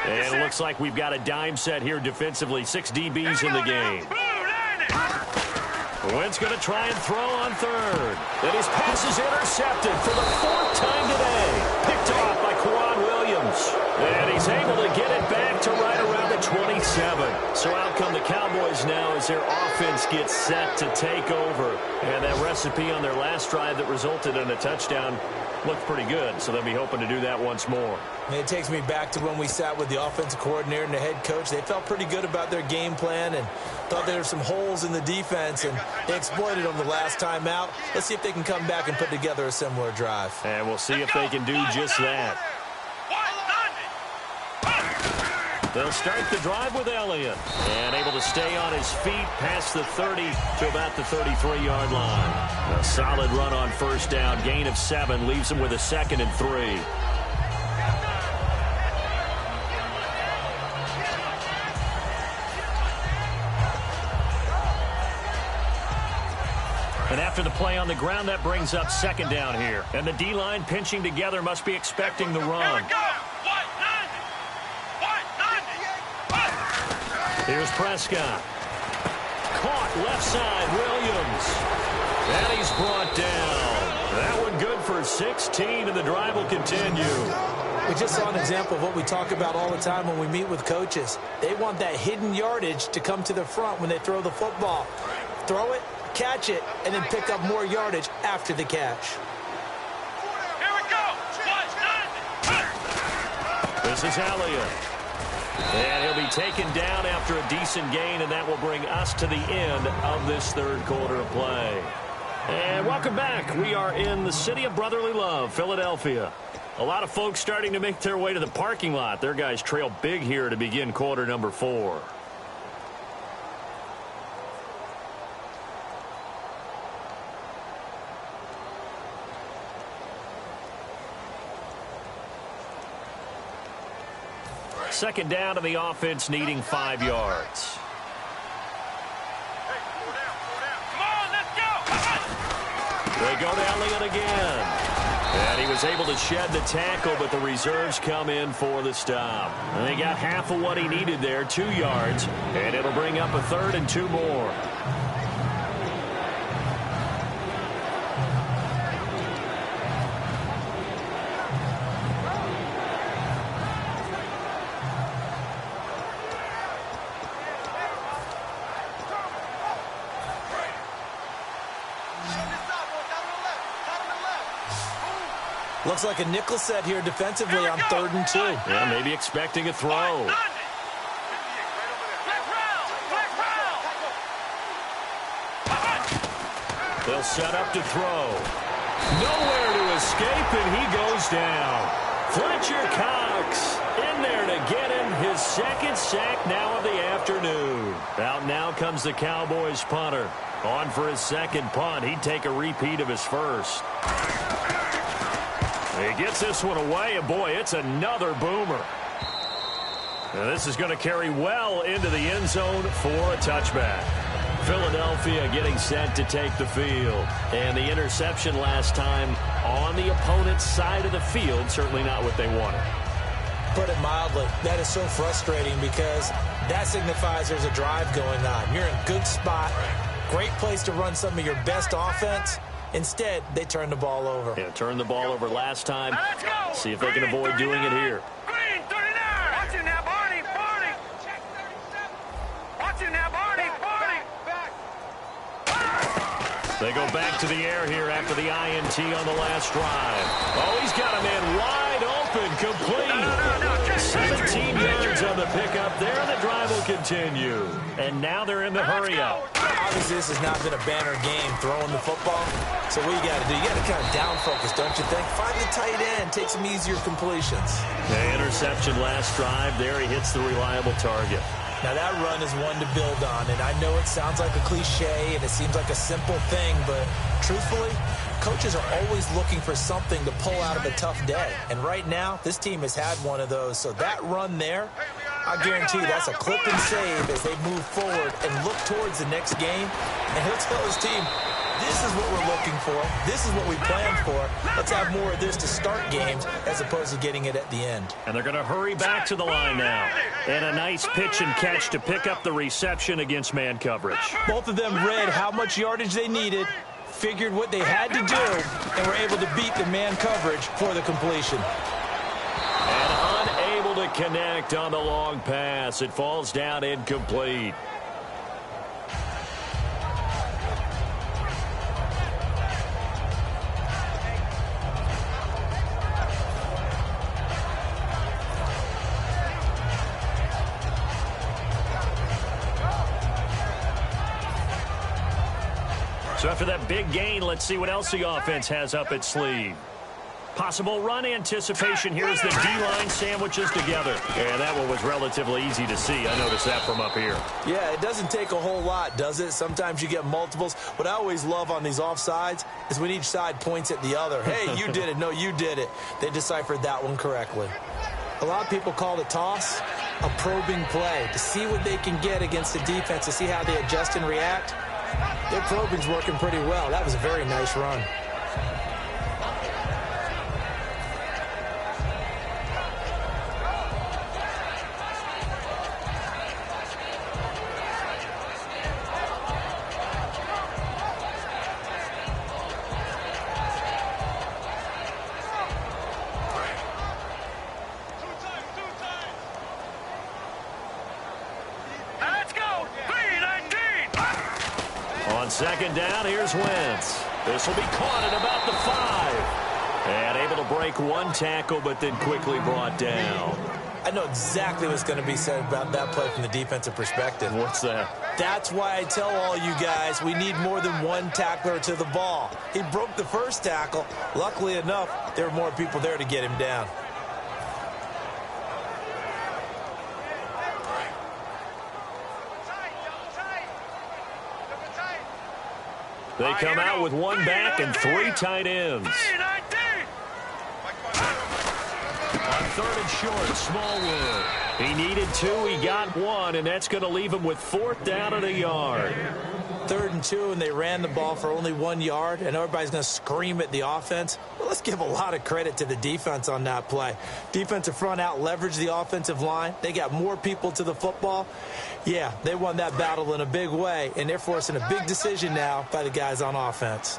And it looks like we've got a dime set here defensively. 6 DBs in the game. Wentz going to try and throw on third. And his pass is intercepted for the 4th time today. Picked off by Quan Williams. And he's able to get it back to right around the 27. So out come the Cowboys now as their offense gets set to take over. And that recipe on their last drive that resulted in a touchdown looked pretty good, so they'll be hoping to do that once more. And it takes me back to when we sat with the offensive coordinator and the head coach. They felt pretty good about their game plan and thought there were some holes in the defense, and they exploited them the last time out. Let's see if they can come back and put together a similar drive. And we'll see if they can do just that. They'll start the drive with Elliott. And able to stay on his feet past the 30 to about the 33-yard line. A solid run on first down. Gain of 7 leaves him with a 2nd and 3. And after the play on the ground, that brings up second down here. And the D-line pinching together must be expecting the run. Here's Prescott. Caught left side, Williams. And he's brought down. That one good for 16, and the drive will continue. We just saw an example of what we talk about all the time when we meet with coaches. They want that hidden yardage to come to the front when they throw the football. Throw it, catch it, and then pick up more yardage after the catch. Here we go. This is Elliott. And he'll be taken down after a decent gain, and that will bring us to the end of this third quarter of play. And welcome back. We are in the city of brotherly love, Philadelphia. A lot of folks starting to make their way to the parking lot. Their guys trail big here to begin quarter number 4. Second down to the offense, needing 5 yards. Come on, let's go. They go to Elliott again. And he was able to shed the tackle, but the reserves come in for the stop. And they got half of what he needed there, 2 yards, and it'll bring up a 3rd and 2 more. Looks like a nickel set here defensively on 3rd and 2. Yeah, maybe expecting a throw. They'll set up to throw. Nowhere to escape, and he goes down. Fletcher Cox in there to get him his 2nd sack now of the afternoon. Out now comes the Cowboys punter. On for his 2nd punt. He'd take a repeat of his 1st. He gets this one away, and boy, it's another boomer. And this is going to carry well into the end zone for a touchback. Philadelphia getting set to take the field. And the interception last time on the opponent's side of the field, certainly not what they wanted. Put it mildly, that is so frustrating because that signifies there's a drive going on. You're in a good spot, great place to run some of your best offense. Instead, they turn the ball over. Yeah, turned the ball over last time. Let's go. See if they can avoid doing it here. Green 39. Watch it now, Barney. Barney. Watch it now, Barney. Barney. They go back to the air here after the INT on the last drive. Oh, he's got a man wide open, complete. 17 yards on the pickup there, and the drive will continue. And now they're in the hurry-up. Obviously, this has not been a banner game throwing the football. So what you got to do, you got to kind of down focus, don't you think? Find the tight end, take some easier completions. The interception last drive there. He hits the reliable target. Now, that run is one to build on, and I know it sounds like a cliche and it seems like a simple thing, but truthfully, coaches are always looking for something to pull out of a tough day. And right now, this team has had one of those. So that run there, I guarantee that's a clip and save as they move forward and look towards the next game. And he'll tell his team, this is what we're looking for. This is what we planned for. Let's have more of this to start games as opposed to getting it at the end. And they're going to hurry back to the line now. And a nice pitch and catch to pick up the reception against man coverage. Both of them read how much yardage they needed, figured what they had to do, and were able to beat the man coverage for the completion. And unable to connect on the long pass. It falls down incomplete. So after that big gain, let's see what else the offense has up its sleeve. Possible run anticipation here as the D-line sandwiches together. And that one was relatively easy to see. I noticed that from up here. Yeah, it doesn't take a whole lot, does it? Sometimes you get multiples. What I always love on these offsides is when each side points at the other. Hey, you did it. No, you did it. They deciphered that one correctly. A lot of people call the toss a probing play to see what they can get against the defense, to see how they adjust and react. Their probing's working pretty well. That was a very nice run. On second down, here's Wentz. This will be caught at about the 5. And able to break one tackle, but then quickly brought down. I know exactly what's going to be said about that play from the defensive perspective. What's that? That's why I tell all you guys we need more than one tackler to the ball. He broke the first tackle. Luckily enough, there were more people there to get him down. They come out with one back and 3 tight ends. On third and short, Smallwood. He needed 2, he got 1, and that's going to leave him with 4th down and a yard. 3rd and 2, and they ran the ball for only 1 yard, and everybody's going to scream at the offense. Well, let's give a lot of credit to the defense on that play. Defensive front out leveraged the offensive line. They got more people to the football. Yeah, they won that battle in a big way, and they're forcing a big decision now by the guys on offense.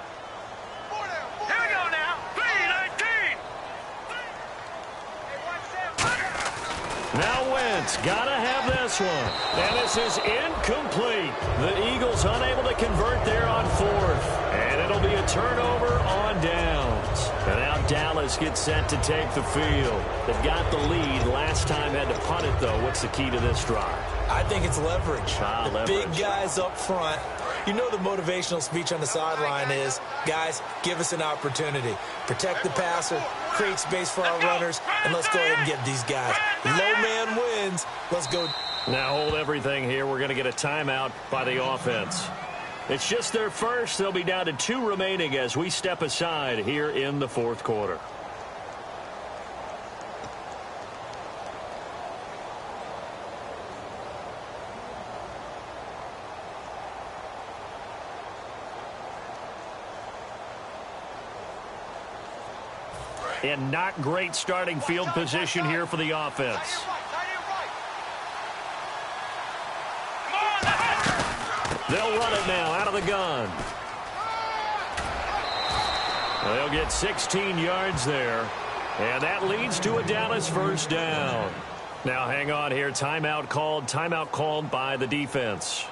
Here we go now. 3-19. Now Wentz, gotta have this one. And this is incomplete. The Eagles unable to convert there on 4th. And it'll be a turnover on downs. And now Dallas gets set to take the field. They've got the lead. Last time had to punt it, though. What's the key to this drive? I think it's leverage. Leverage. Big guys up front. You know the motivational speech on the sideline is, guys, give us an opportunity. Protect the passer, create space for our runners, and let's go ahead and get these guys. Low man wins. Let's go. Now hold everything here. We're going to get a timeout by the offense. It's just their first. They'll be down to 2 remaining as we step aside here in the 4th quarter. And not great starting field position here for the offense. They'll run it now out of the gun. They'll get 16 yards there. And that leads to a Dallas 1st down. Now hang on here. Timeout called by the defense.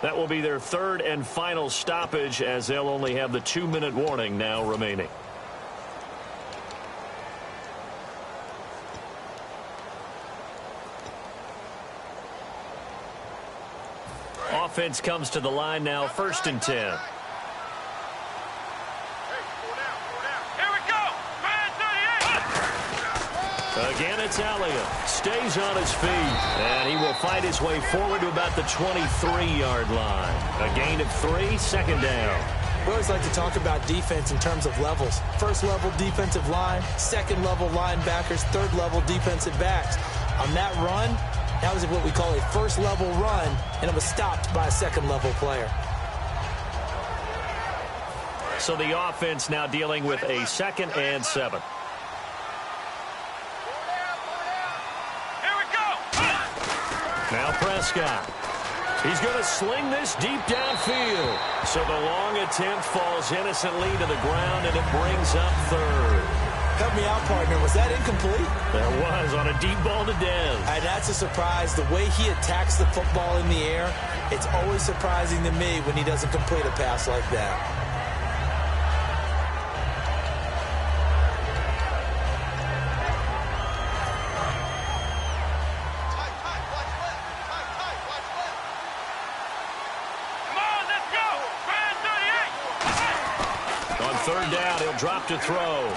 That will be their 3rd and final stoppage as they'll only have the 2-minute warning now remaining. Offense comes to the line now, 1st and 10. Here we go. 38. Again, it's Elliott. Stays on his feet, and he will fight his way forward to about the 23-yard line. A gain of 3, 2nd down. We always like to talk about defense in terms of levels. 1st level defensive line, 2nd level linebackers, 3rd level defensive backs. On that run, that was what we call a 1st level run, and it was stopped by a 2nd level player. So the offense now dealing with a 2nd and 7. Here we go. Now Prescott. He's going to sling this deep downfield. So the long attempt falls innocently to the ground, and it brings up 3rd. Help me out, partner. Was that incomplete? There was on a deep ball to Dez. And that's a surprise. The way he attacks the football in the air, it's always surprising to me when he doesn't complete a pass like that. Come on, let's go. 3rd down, he'll drop to throw.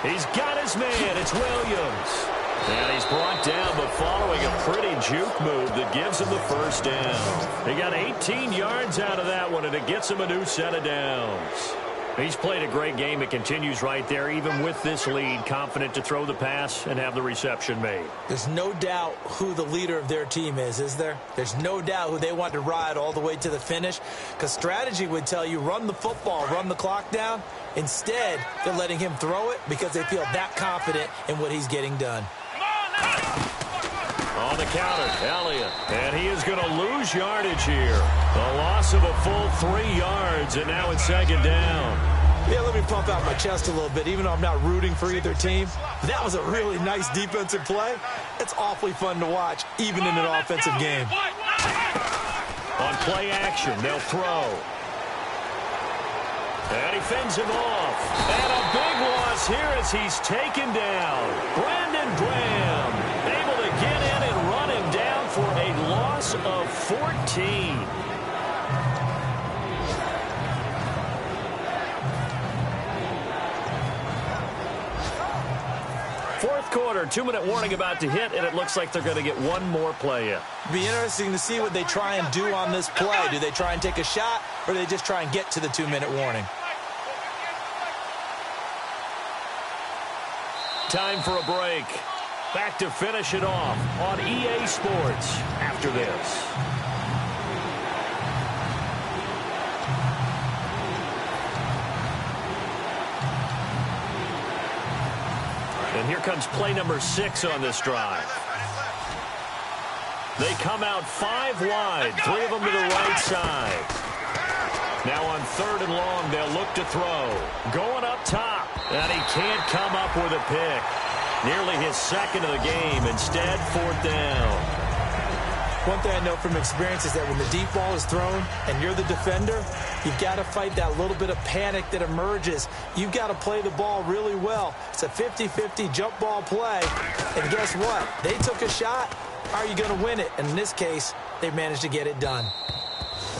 He's got his man. It's Williams. And he's brought down, but following a pretty juke move that gives him the 1st down. He got 18 yards out of that one, and it gets him a new set of downs. He's played a great game. It continues right there, even with this lead, confident to throw the pass and have the reception made. There's no doubt who the leader of their team is there? There's no doubt who they want to ride all the way to the finish, because strategy would tell you run the football, run the clock down. Instead, they're letting him throw it because they feel that confident in what he's getting done. On the counter, Elliott. And he is going to lose yardage here. A loss of a full 3 yards, and now it's 2nd down. Yeah, let me pump out my chest a little bit, even though I'm not rooting for either team. That was a really nice defensive play. It's awfully fun to watch, even in an offensive game. On play action, they'll throw. And he fends him off. And a big loss here as he's taken down. Brandon Graham able to get in and run him down for a loss of 14. Fourth quarter, 2-minute warning about to hit, and it looks like they're going to get one more play in. Be interesting to see what they try and do on this play. Do they try and take a shot, or do they just try and get to the 2-minute warning? Time for a break. Back to finish it off on EA Sports after this. And here comes play number 6 on this drive. They come out 5 wide, 3 of them to the right side. Now on 3rd and long, they'll look to throw. Going up top, and he can't come up with a pick. Nearly his 2nd of the game. Instead, 4th down. One thing I know from experience is that when the deep ball is thrown and you're the defender, you've got to fight that little bit of panic that emerges. You've got to play the ball really well. It's a 50-50 jump ball play. And guess what? They took a shot. How are you going to win it? And in this case, they managed to get it done.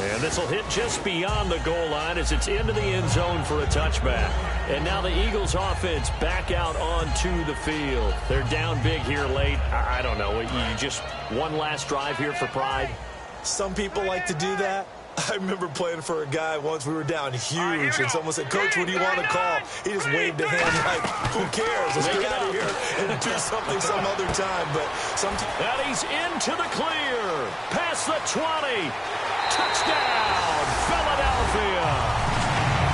And this will hit just beyond the goal line as it's into the end zone for a touchback. And now the Eagles offense back out onto the field. They're down big here late. I don't know. You just one last drive here for pride? Some people like to do that. I remember playing for a guy once. We were down huge, and someone said, "Coach, what do you want to call?" He just waved a hand like, "Who cares? Let's get out of here and do something some other time." But sometimes. And he's into the clear. Past the 20. Touchdown, Philadelphia.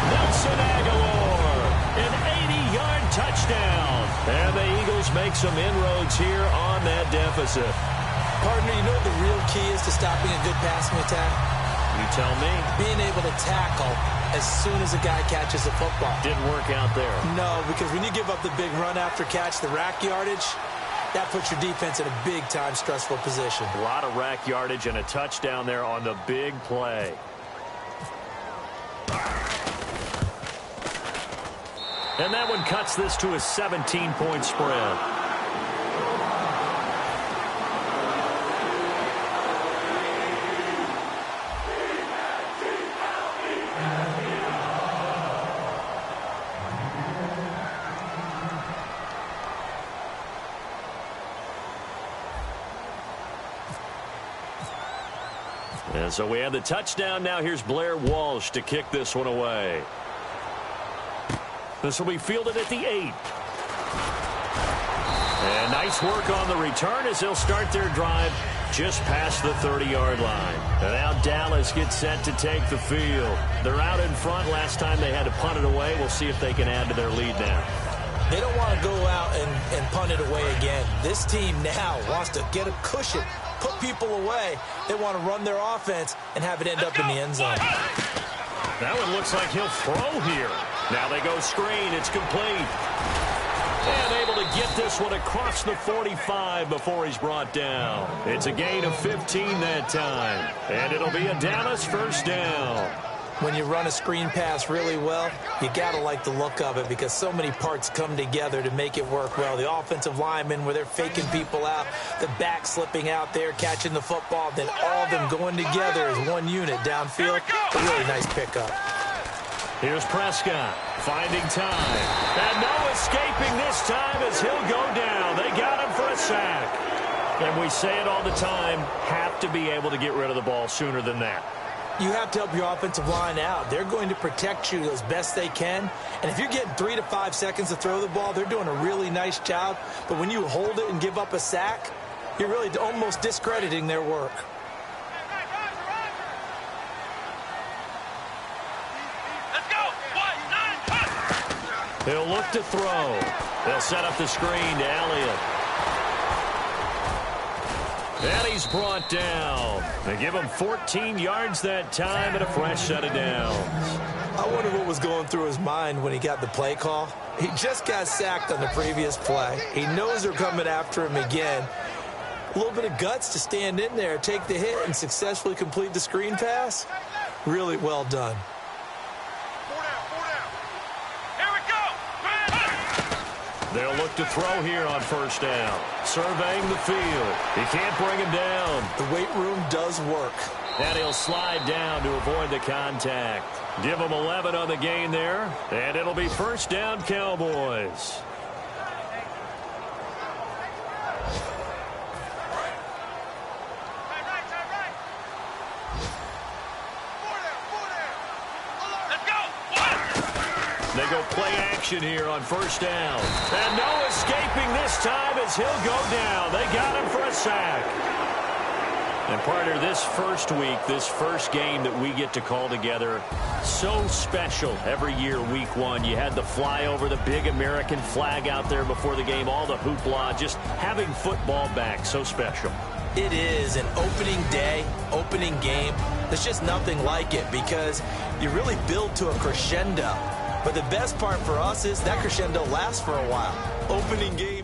Nelson Aguilar, an 80-yard touchdown. And the Eagles make some inroads here on that deficit. Partner, you know what the real key is to stopping a good passing attack? You tell me. Being able to tackle as soon as a guy catches the football. Didn't work out there. No, because when you give up the big run after catch, the rack yardage, that puts your defense in a big-time stressful position. A lot of rack yardage and a touchdown there on the big play. And that one cuts this to a 17-point spread. And so we have the touchdown. Now here's Blair Walsh to kick this one away. This will be fielded at the 8. And nice work on the return as they'll start their drive just past the 30-yard line. And now Dallas gets set to take the field. They're out in front. Last time they had to punt it away. We'll see if they can add to their lead now. They don't want to go out and punt it away again. This team now wants to get a cushion, put people away. They want to run their offense and have it end up in the end zone. That one looks like he'll throw here. Now they go screen. It's complete. And able to get this one across the 45 before he's brought down. It's a gain of 15 that time. And it'll be a Dallas first down. When you run a screen pass really well, you got to like the look of it because so many parts come together to make it work well. The offensive linemen where they're faking people out, the back slipping out there, catching the football, then all of them going together as one unit downfield. A really nice pickup. Here's Prescott finding time. And no escaping this time as he'll go down. They got him for a sack. And we say it all the time, have to be able to get rid of the ball sooner than that. You have to help your offensive line out. They're going to protect you as best they can. And if you're getting 3 to 5 seconds to throw the ball, they're doing a really nice job. But when you hold it and give up a sack, you're really almost discrediting their work. Let's go. 1, 9, 10. They'll look to throw. They'll set up the screen to Elliott. And he's brought down. They give him 14 yards that time and a fresh set of downs. I wonder what was going through his mind when he got the play call. He just got sacked on the previous play. He knows they're coming after him again. A little bit of guts to stand in there, take the hit, and successfully complete the screen pass. Really well done. 4 down, 4 down. They'll look to throw here on first down. Surveying the field. He can't bring him down. The weight room does work. And he'll slide down to avoid the contact. Give him 11 on the gain there. And it'll be first down, Cowboys. They go play action here on first down. And no escaping this time as he'll go down. They got him for a sack. And partner, this first week, this first game that we get to call together, so special every year, week one. You had the flyover, the big American flag out there before the game, all the hoopla, just having football back, so special. It is an opening day, opening game. There's just nothing like it because you really build to a crescendo. But the best part for us is that crescendo lasts for a while. Opening game.